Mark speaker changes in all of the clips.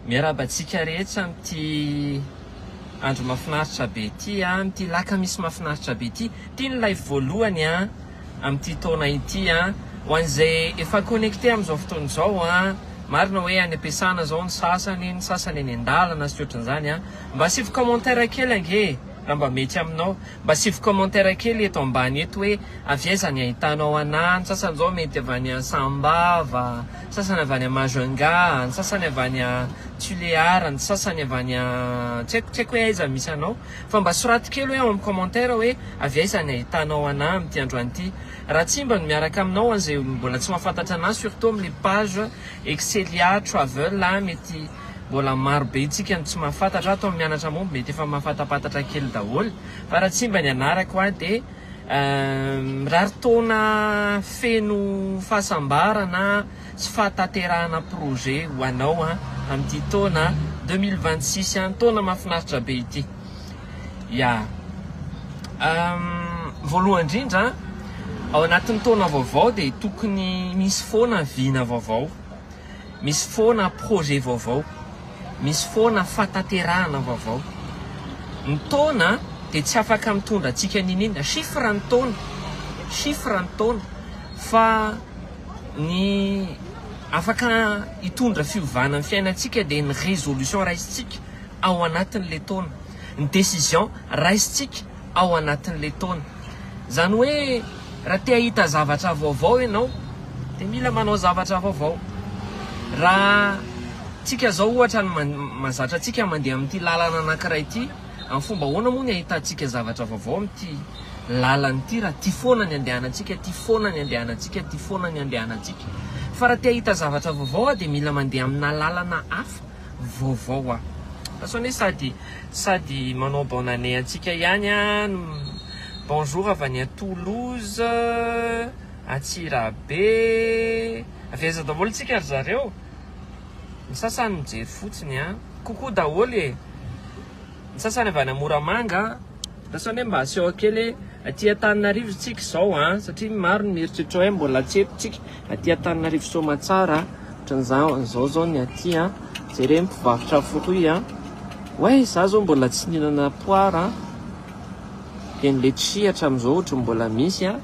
Speaker 1: miarabantsika rehetra amity andro mahafinaritra be ity a, amity laka misy mahafinaritra be ity. Ty ny live voalohany a amity taona ity a, ho an'izay efa connecté am'izao fotoana zao a, marina hoe any ampiasana zao ny sasany any an-dalana sy ohatran'izany a. Mba asivy commentaire kely ange raha mba mety aminao, mba asivy commentaire kely eto ambany eto hoe avy aiza ny ahitanao anany. Sasany zao mety avy any a Sambava, sasany avy any a Majunga, ny sasany avy any a Tuleara, ny sasany avy any a tsy haiko hoe aiza misy anao, fa mba soraty kely hoe amin'ny commentaire hoe avy aiza ny ahitanao anay amity androany ity. Raha tsy mba ny miaraka aminao an'izay mbola tsy mahafantatra anazy, surtout amin'ny page Excelia Travel mety mbola maro be itsika tsy mahafantatra, atao mianatra momba mety efa mahafatapatatra kely daholo. Fa raha tsy mba ny anarako a de raritaona feno fahasambarana sy fahataterahana projet ho anao a amity taona 2026 a, taona mahafinaritra be ity. Ya voalohany indrindra ao anatin'ny taona vaovao de tokony misy foana vina vaovao, misy foana projet vaovao, misy foana fataterahana vaovao. Ny taona de tsy afaka mitondra antsika ninina chiffre ny taona, fa ny afaka hitondra fiovana ny fiainantsika de ny résolution raisitsika ao anatin'le taona, ny décision raisitsika ao anatin'le taona. Zany hoe raha te hahita zavatra vaovao ianao de mila manao zavatra vaovao. Raha tsika zao ohatra ny mazatra tsika mandeha amin'ity lalana anankiray ity, amin'ny fomba ahoana moa ny ahitantsika zavatra vaovao amin'ity lalana ity, raha ty foana ny andehanantsika, ty foana ny andehanantsika, ty foana ny andehanantsika. Fa raha te hahita zavatra vaovao de mila mandeha amina lalana hafa vaovao a. Pasone sady manao bonne année antsika ihany a. Bonjour avy any a Toulouse, Atsirabe, avy aiza daholo tsika ry zareo. Ny sasany mijery fotsiny a, kokoa daholo e. Ny sasany avy any a Moramanga, tasany mba aseho kely aty Antananarivo tsika zao a, satria maro ny mieritreritra hoe mbola tsy eto tsika aty Antananarivo Soamantsara. Ohatran'izao zao ny aty a, jere mpivarotra fruit a. Hoe za zao mbola tsy nihinana poara de ny letchi hatram'izao ohatra mbola misy a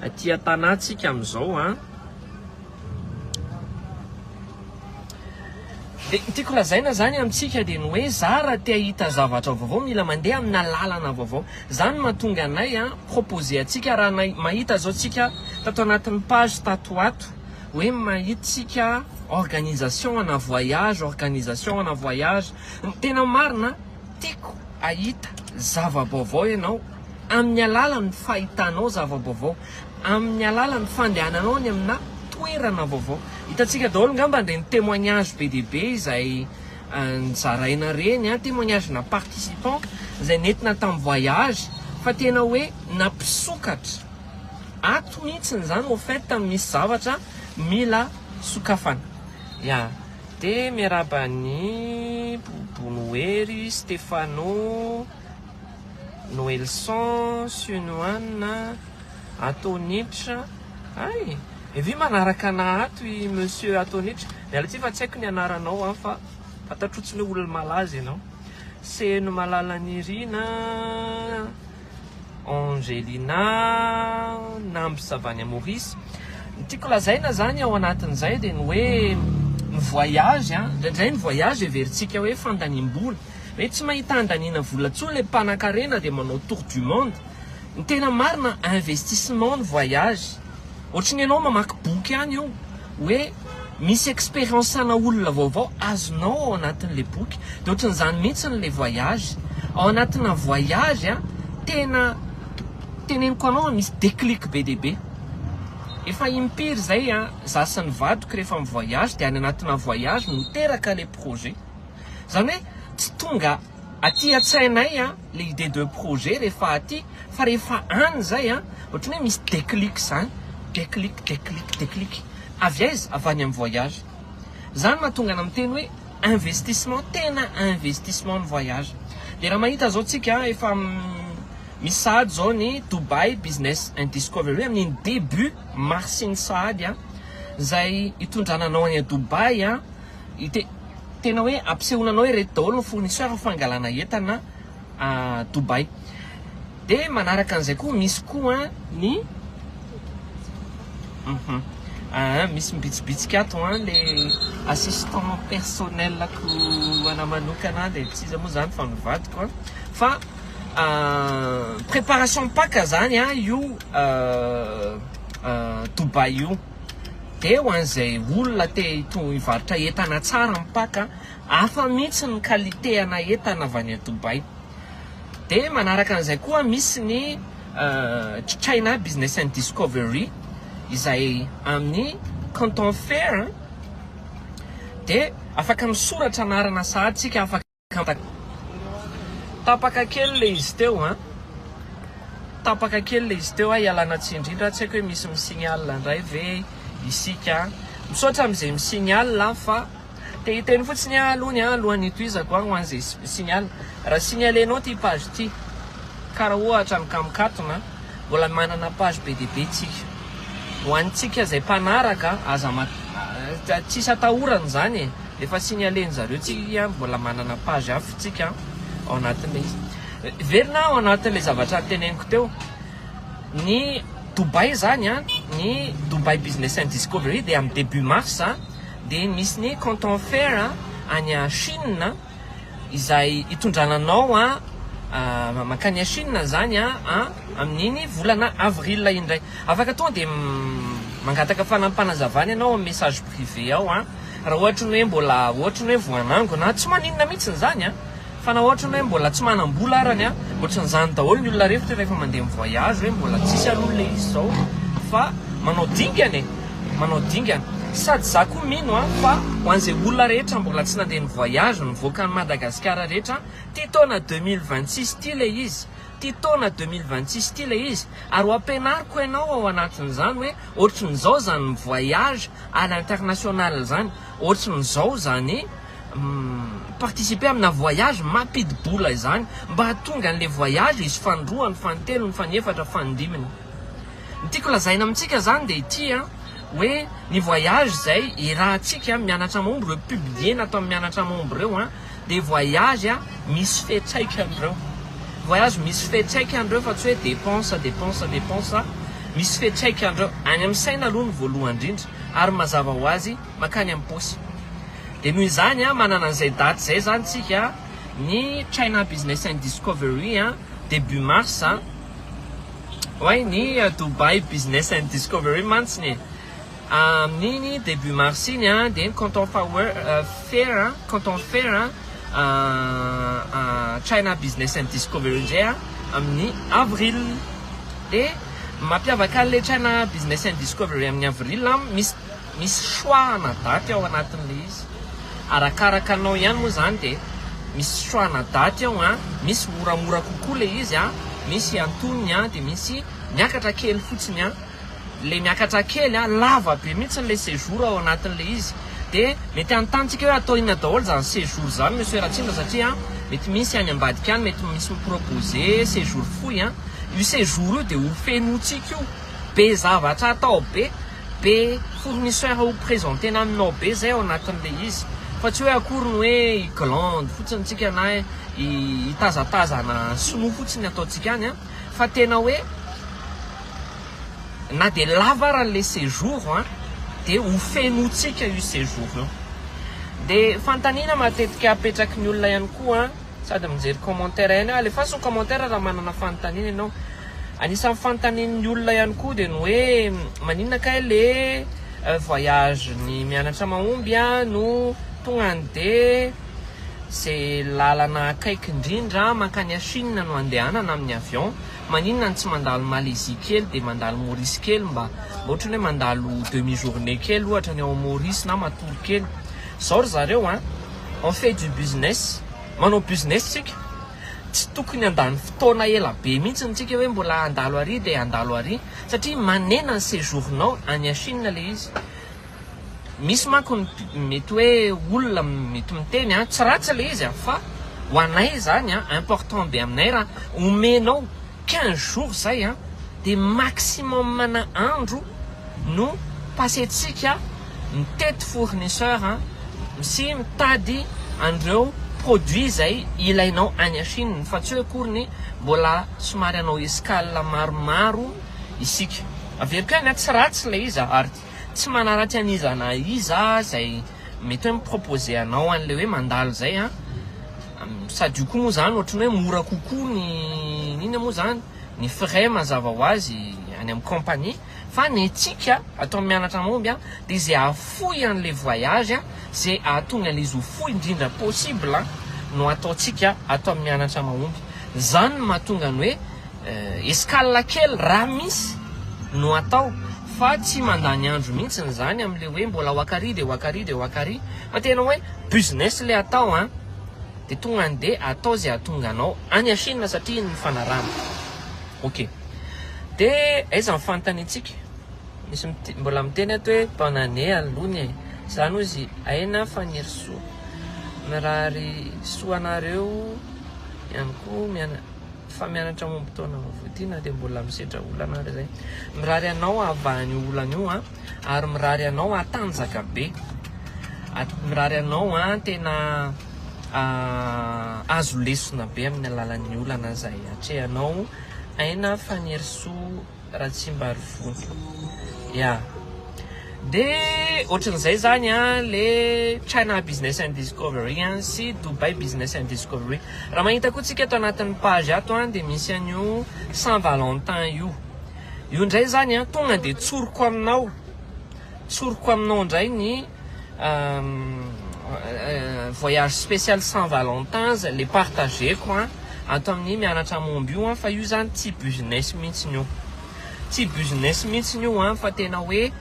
Speaker 1: aty Antanantsika am'izao a. De tiako lazaina zany amintsika de ny hoe za raha te hahita zavatra vaovao mila mandeha amina lalana vaovao. Zany mahatonga anay a proposé atsika raha mahita zao tsika tato anatin'ny page tato ato hoe mahita tsika organisation ana voyage. Tena marina tiako ahita zava-baovao ianao amin'ny alalan'ny fahitanao zava-baovao, amin'ny alalan'ny fandehananao ny amina toerana vaovao. Hitantsika daholo ngamba de ny témoignage be dia be izay nizaraina reny a, témoignage na participant izay nentina tamin'ny voyage, fa tena hoe nampisokatra ato mihitsiny zany au fait misy zavatra mila sokafana. Ya, de miarabany Bonoery, Stefano, Noelson, Sunoana, Antonitra. Ay, evi manaraka ana ato i monsieur Antonitra. Miala tsy fa tsy haiko ny anaranao a, fa fatatrotsiny olona malaza ianao. Seno Malalanirina, Angelina, Namby Savania Maurice. Tiako lazaina zany ao anatin'izay de ny hoe ny voyage a, indraindray ny voyage everitsika hoe fandaniam-bola. Hoe tsy mahita andaniana vola tsony le mpanan-karena de manao tour du monde. Ny tena marina investissement ny voyage. Ohatriny ianao mamaky boky any io hoe misy expérience ana olona vaovao azonao ao anatin'le boky, de ohatran'izany mihitsy le voyage. Ao anatina voyage a, tena teneniko anao misy déclic be dia be. Efa impiry zay a, za sy ny vadiko rehefa amin'ny voyage de any anatina voyage no miteraka le projet. Zany hoe tsy tonga aty an-tsainay a le idée de projet rehefa aty, fa rehefa any zay a, ohatrany hoe misy déclic zany, déclic. Avy aiza? Avy any amin'ny voyage. Zany mahatonga ana miteny hoe investissement, tena investissement ny voyage. De raha mahita zao tsika efa misy sahady zao ny Dubai Business and Discovery amin'ny début mars ny sahady a, zay hitondrana anao any a Dubai a, tena hoe ampisehoananao hoe reto daholo ny fournisseur fangalana entana Dubai. De manaraka an'izay koa misy koa ny misy mibitsibitsika ato le assistant personnel-ko ana manokana de tsy izy moa zany fa mivadiko fa préparation paka zany io Dubai io. De ho an'izay olona te hivarotra entana tsara mipaka hafa mihitsy ny qualité ana entana avy any a Dubai. De manaraka an'izay koa misy ny China Business and Discovery izay amin'ny Canton Fair de afaka misoratra anarana sahatsika afaka tapaka kely le izy teo tapaka kely le izy teo ialana tsindrindra tsy haiko hoe misy misignal ndray ve isika misaotra am'izay misignal fa te hiteny fotsiny alohan'ny toizako agny ho an'izay signal raha signalenao ty page ty karaha ohatra ny kamikatona mbola manana page be dia be tsika ho antsika zay mpanaraka aza tsisy atahorana zany efa signaleny zareo tsika mbola manana page hafa tsika ao anatin'le izy verina ao anatin'le zavatra teneniko teo ny Dubai zany ny Dubai Business and Discovery de amin'ny début mars de misy ny Canton Fair any a Chine izay itondrananao makany a Chine zany amin'iny volana avril indray afaka tonga de mangataka fanampanazavana ianao amin'ny message privé ao raha ohatra ny hoe mbola ohatra ny hoe voanango na tsy maninona mihitsy zany fa na ohatra ny hoe mbola tsy manam-bola arany ohatra n'izany daholo ny olona rehefa mandeha mivoyage hoe mbola tsisy aloha le izy zao fa manao dingany sady za koa mino fa ho an'izay olona rehetra mbola tsy nandeha ny voyage nivoaka ny Madagasikara rehetra ty taona 2026 ty le izy ty taona 2026 ty le izy ary ho ampianariko ianao ao anatin'izany hoe ohatran'izao zany ny voyage à l'international zany ohatran'izao zany participer amina voyage mampidi-bola izany mba hatonga an'le voyage izy fandroany fantelo ny fanefatra fandiminy ny tiako lazaina amintsika zany de ity hoe ny voyage zay irahantsika mianatra maomby reo publier natao mianatra maomby reo de voyage misy fetraikandreo voyage misy fetraikandreo fa tsy hoe dépense misy fetraikandreo any amin'ny saina aloha ny voalohany indrindra ary mazava ho azy makany amin'ny posy de noho izany manana an'izay daty zay zany tsika ny China Business and Discovery début mars ny Dubai Business and Discovery mantsiny amin'iny début mars iny de ny Canton Fair China Business and Discovery indray amin'ny avril de mampiavaka an'le China Business and Discovery amin'ny avril misy choix na daty ao anatin'le izy arakaraka anao ihany moa zany de misy choix na daty ao misy moramora kokoa le izy misy antoniny de misy miakatra kely fotsiny le miakatra kely lava be mihitsy le séjour ao anatin'le izy de mety antantsika hoe atao inona daholo zany séjour zany misy eratsindra satria mety misy any ambadika any mety misy miproposer séjour foy io séjour io de ho fenotsika io be zavatra atao be fournisseur ho présentena aminao be zay ao anatin'le izy fa tsy hoe akory ny hoe glande fotsiny tsika na itazatazana sinoa fotsiny ataotsika any fa tena hoe na de lava raha le séjour de ho fenotsika io séjour io de fantanina matetika apetraky ny olona ihany koa sady mijery commentaire ihany alefaso commentaire raha manana fantanina ianao anisan'ny fantanin'ny olona ihany koa de ny hoe maninona ka le voyage ny mianatra mahomby no tonga de zay lalana akaiky indrindra mankany a Chine no andehanana amin'ny avion maninona ny tsy mandalo Malaisie kely de mandalo Maurice kely mba ohatra ny hoe mandalo demi journée kely ohatra ny ao Maurice na matory kely zao ry zareo on fait du business manao business tsika tsy tokony andany fotoana ela be mihitsy ntsika hoe mbola andalo ary de andalo ary satria manena ny séjournao any a Chine le izy misy manko mety hoe olona mety miteny tsy ratsy le izy fa ho anay zany important be aminay raha omenao 15 jours zay de maximum mana andro no passentsika mitety fournisseur sy mitady andreo produit zay ilainao any Chine fa tsy hoe akoriny mbola somary anao escale maromaro isika averiko any tsy ratsy le izy ary tsy manaratsy anizana iza zay mety hoe miproposé anao an'le hoe mandalo zay sady io koa moa zany ohatrany hoe mora kokoa ny iny moa zany ny frais mazava ho azy any amin'ny compagnie fa ny tsika atao mianatra momby dia zay afoy an'le voyage zay ahatonga an'izy ho foy indrindra possible no ataotsika atao mianatra mahomby zany mahatonga ny hoe escale kely raha misy no atao fa tsy mandany andro mihitsy zany am'le hoe mbola wakari de wakari de wakari fa tena hoe business le atao dia tonga andeha atao zay ahatonga anao any Chine satria ny fanarana ok dia aiza mifantanitsika misy mbola miteny ato hoe bonne année alohany zany ozy aina faniry soa mirary soa anareo ihany koa fa mianatra momby taona vavotina dia mbola misedra olana ary zay mirary anao avahany olana io ary mirary anao atanjaka be mirary anao tena azo lesona be amin'ny alalan'ny olana zay atrehanao aina faniry soa raha tsy mba rivony dia ohatran'izay zany le China Business and Discovery sy Dubai Business and Discovery raha mahita koa tsika ato anatin'ny page ato dia misy an'io Saint Valentin io indray zany tonga dia tsoroko aminao indray ny voyage spécial Saint Valentin le partageko ato amin'ny mianatra momby io fa io zany tsy business mihitsy io fa tena hoe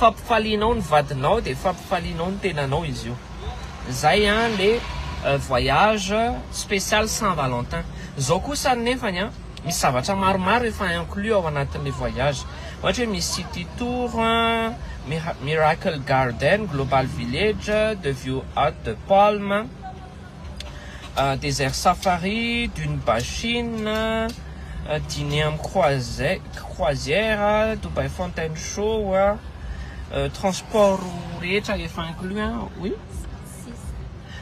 Speaker 1: fampifalianao ny vadinao dia fampifalianao ny tenanao izy io zay le voyage spécial Saint Valentin zao kosa nefany misy zavatra maromaro efa inclus ao anatin'le voyage ohatra hoe misy city tour Miracle Garden Global Village de View Hut de Palme désert safari d'une bachine dîner am croisière Dubai Fontaine Show transport rehetra efa inclus oui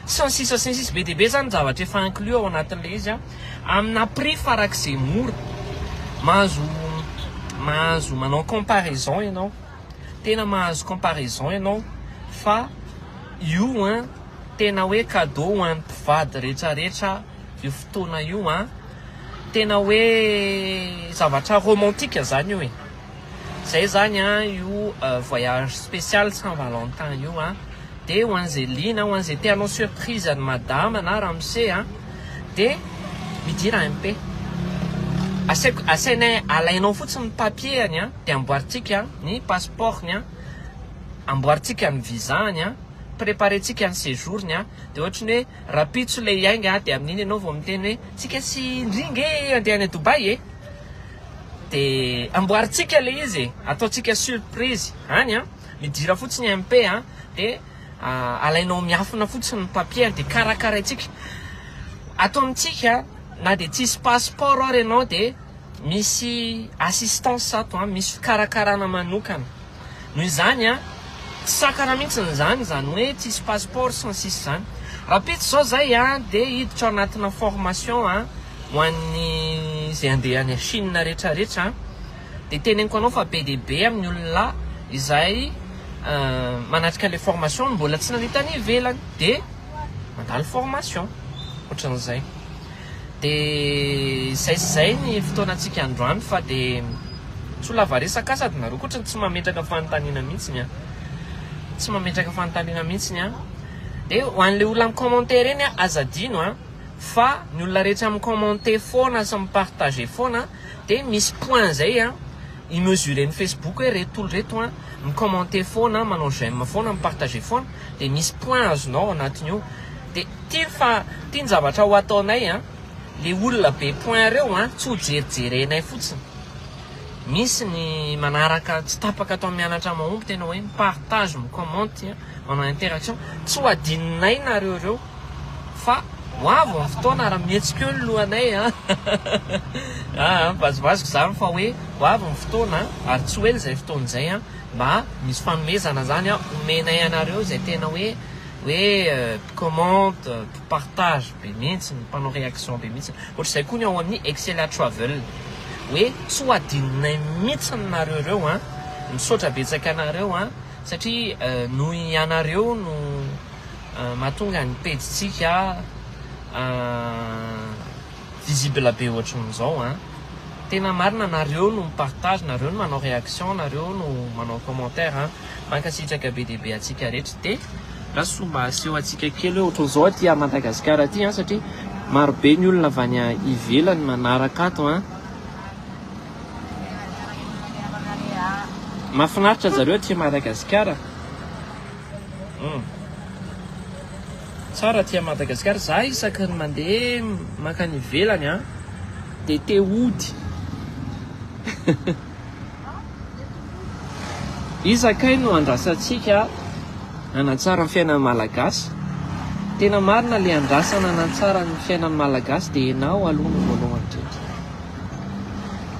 Speaker 1: 106 be dia be zany zavatra efa inclus ao anatin'le izy amina prix farak'izay mora mahazo manao comparaison ianao tena mahazo comparaison ianao fa io tena hoe cadeau ho an'ny mpivady rehetrarehetra io fotoana io tena hoe zavatra romantique zany io zay zany io voyage spécial Saint Valentin io dia ho an'izay lina ho an'izay tianao surprise any madame na ramse dia midira MP asainay alainao fotsiny ny papier dia amboaritsika ny passeportny amboaritsika ny visa-ny préparetsika ny séjourny dia ohatrany hoe rapitso le iainga dia amin'iny ianao vao miteny hoe tsika sy ndringe andehany Dubai dia amboaritsika le izy ataotsika surprise any midira fotsiny MP dia alainao miafina fotsiny ny papier dia karakaraitsika atao amintsika na dia tsisy passeport ary ianao dia misy assistance ato misy fikarakarana manokana noho izany sakana mihitsy zany hoe tsisy passeport sans sisy zany rapitso zao zay dia hiditra ao anatina formation ho an'ny zay andeha any Chine rehetrarehetra dia teneniko anao fa be dia be amin'ny olona izay manatrika le formation mbola tsy nanitany ivelany dia mandalo formation ohatran'izay dia zay ny fotoanantsika androany fa dia tsy olavaresaka sady nareo koatrany tsy mametraka fanontaniana mihitsy dia ho an'le olona micommente eny azadino fa ny olona rehetra micommente foana sy mipartage foana dia misy point zay imesure ny Facebook hoe reto olo reto micommente foana manao j'aime foana mipartage foana dia misy point azonao anatin'io dia tiany zavatra ho ataonay le olona be point reo tsy ho jerijerenay fotsiny misy ny manaraka tsy tapaka atao mianatra mahomby tena hoe mipartage micommente manao interaction tsy ho adininay nareo reo fa ho avy ny fotoana raha mihetsika eo ny lohanay vazovazoko zany fa hoe ho avy ny fotoana ary tsy hoe zay fotoana zay mba misy fanomezana zany omenay anareo zay tena hoe hoe commente partage be mihitsy ny mpanao réaction be mihitsy ohatr'izay koa ny ao amin'ny Excella Travel hoe tsy ho adinonay mihitsy nareo reo a misaotra betsaka anareo a satria noho ianareo no mahatonga ny pejitsika visible be ohatran'izao a tena marina nareo no mipartage nareo no manao réaction nareo no manao commentaire a mankasitraka be deaibe atsika rehetra de raha somba aseho atsika kely hoe ohatran'izao aty a Madagasikara aty a satria marobe ny olona avy any ivelany manaraka ato a mahafinaritra zareo aty Madagasikara tsara aty Madagasikara za isaky ny mandeha makany ivelany a de te ody izakay no andrasantsika anatsara ny fiainan'ny malagasy tena marina le andrasana anatsara ny fiainan'ny malagasy de enao aloha no voalohany indrindra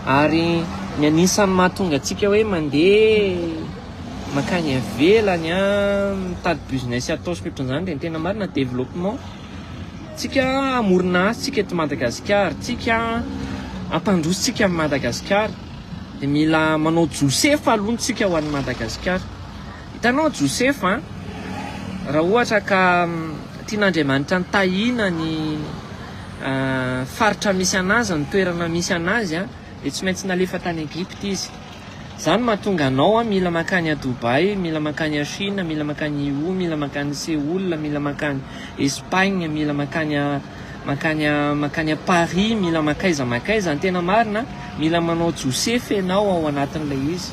Speaker 1: ary ny anisan'ny mahatonga atsika hoe mandeha makany avelany a mitady business atao sy miotran'izany de tena marina développement tsika amorona azy tsika eto Madagasikara tsika ampandrosotsika amin'ny Madagasikara de mila manao josefa alontsika ho an'ny Madagasikara hitanao josefa raha ohatra ka tian'Andriamanitra nitahina ny faritra misy anazy ny toerana misy anazy a de tsy maintsy nalefa tany Egypte izy zany mahatonga anao a mila makany a Dubai mila makany a Chine mila makany Io mila makany Séoul mila makany Espagne mila makany a Paris mila makaiza ny tena marina mila manao josefy ianao ao anatin'ilay izy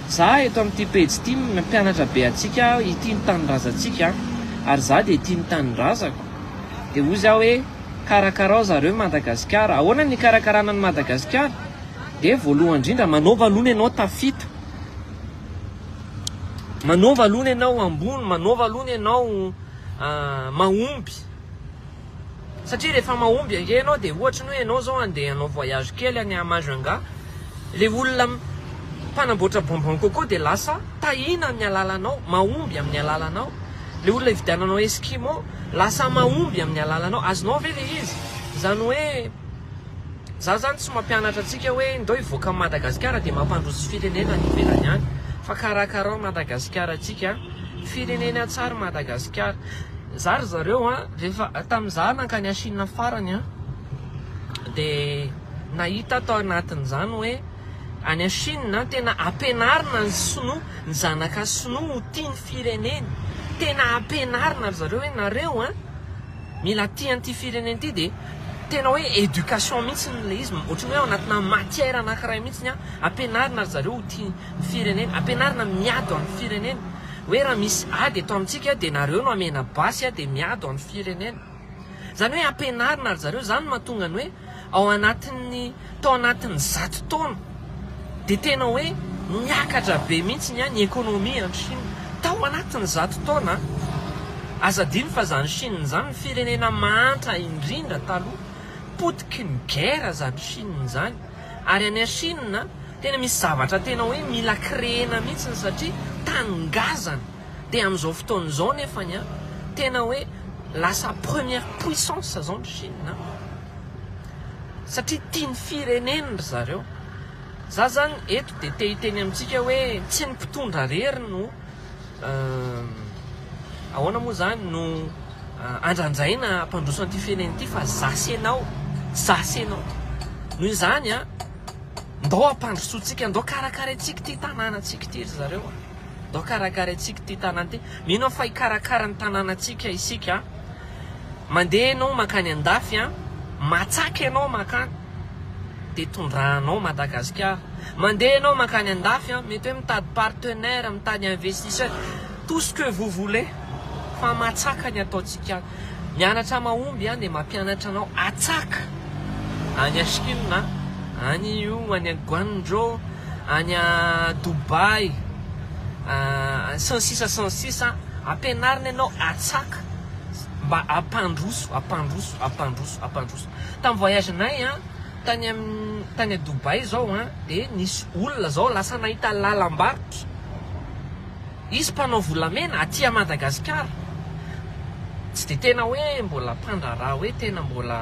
Speaker 1: za eto amin'ity pejy ity mpianatra be atsika ity ny tanindrazantsika ary za de ity ny tanindrazako de hoy za hoe karakarao zareo Madagasikara ahoana ny karakarana ny Madagasikara de voalohany indrindra manaova alona ianao tafito manaova alona ianao ambony manaova alona ianao mahomby satria rehefa mahomby ake ianao de ohatra ny hoe ianao zao andeha anao voyage kely any Majunga le olona mpanamboatra bonbon coco de lasa tahina amin'ny alalanao mahomby amin'ny alalanao le olona ividiananao Eskimo lasa mahomby amin'ny alalanao azonao ve le izy zany hoe za zany tsy mampianatra atsika hoe ndao hivoaka amin'ny Madagasikara de mampandroso firenena ny ivelany any fa karakarao Madagasikara atsika firenena tsara Madagasikara zary zareo a rehefa tamin'iza nankany a Chine farany a de nahita tao anatin'izany hoe any a Chine tena ampianarina ny sinoa ny zanaka sinoa ho tia ny fireneny tena ampianarina zareo hoe nareo a mila tia an'ity fireneny ity de tena hoe éducation mihitsy le izy ohatrany hoe ao anatina matière anankiray mihitsy a ampianarina zareo ho tia ny fireneny ampianarina miado amin'ny fireneny hoe raha misy ady eto amintsika de nareo no amena basy a de miado amin'ny firenena zany hoe ampianarina zareo zany mahatonga ny hoe ao anatin'ny tao anatin'ny 100 taona de tena hoe miakatra be mihitsy ny ekonomia any Chine tao anatin'ny 100 taona azadiny fa zany Chine zany ny firenena mahantra indrindra taloha potiky ny guerre zany Chine zany ary any a Chine tena misy zavatra tena hoe mila créena mihitsy satria taningazana de amin'izao fotoan'izao nefany a tena hoe lasa première puissance zao ny Chine satria tia ny firenena zareo za zany eto de te hiteny amintsika hoe tsy ny mpitondra rery no ahoana moa zany no andranjaina ampandroso an'ity firenena ity fa zasy anao noho izany a ndao ampandrosotsika ndao karakaraintsika ty tanànatsika ty ry zareo ndao karakaraintsika ty tanàna ty mino fa hikarakara ny tanànatsika isika mandeha ianao makany andafy a matsaka ianao makany de tondranao Madagasikara mandeha ianao makany andafy a mety hoe mitady partenaire mitady investisseur tout ce que vous voulez fa matsaka ny ataotsika mianatra mahomby a de mampianatra anao atsaka any a Chine any io any a Guangzhou any a Dubai sansisa ampianarina ianao atsaka mba ampandroso tamin'ny voyage anay a tany a Dubai zao a de nisy olona zao lasa nahita lalam-barotra izy mpanao volamena aty a Madagasikara tsy de tena hoe mbola mpandraraha hoe tena mbola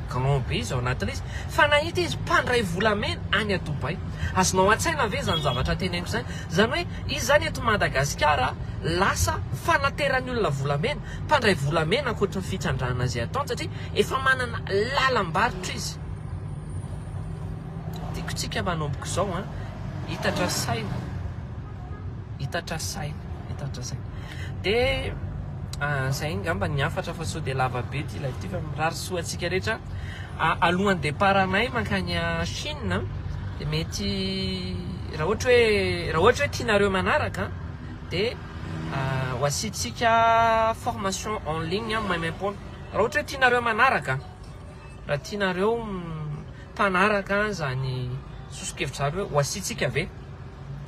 Speaker 1: grand be izy ao anatin'le izy fa nahita izy mpandray volamena any a Dubai. Azonao an-tsaina ave zany zavatra teneniko zany, zany hoe izy zany eto Madagasikara lasa fanateran'ny olona volamena, mpandray volamena ankoatra ny fitsandrana azy ataony satria efa manana lalam-barotra izy. Tiako tsika manomboko zao a, hitatra saina, hitatra saina, hitatra saina. De zay ngamba ny afatra fa so de lava be ty live ty fa mirary soa antsika rehetra. Alohan'ny départ anay mankany Chine de mety raha ohatra hoe tianareo manaraka de ho asiantsika formation en ligne maimaim-poana. Raha ohatra hoe tianareo manaraka, raha tianareo mpanaraka zany sosokevitsareo ho asiantsika ave,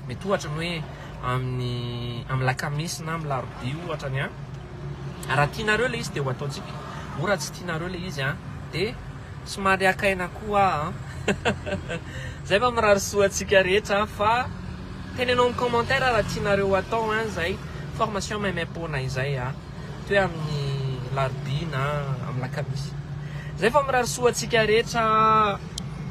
Speaker 1: mety ohatra ny hoe amin'ny lakamisy na amin'ny larobia ohatra ny raha tianareo le izy de ho ataontsika, ora tsy tianareo le izy de somary akaina koa zay fa mirary soa antsika rehetra fa tenenao amin'ny commentaire raha tianareo atao zay formation maimaim-poana izay to hoe amin'ny larobia na amin'ny lakamisy. Zay fa mirary soa antsika rehetra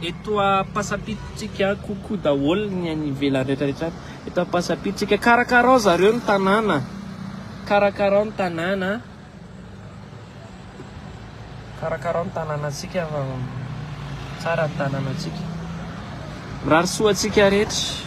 Speaker 1: eto pasapitotsika koko daholo ny any ivelany rehetrarehetra eto pasapitotsika. Karakarao zareo ny tanàna, karakarao ny tanàna, karakarao ny tanànatsika fa tsara ny tanànatsika. Mirary soa antsika rehetra.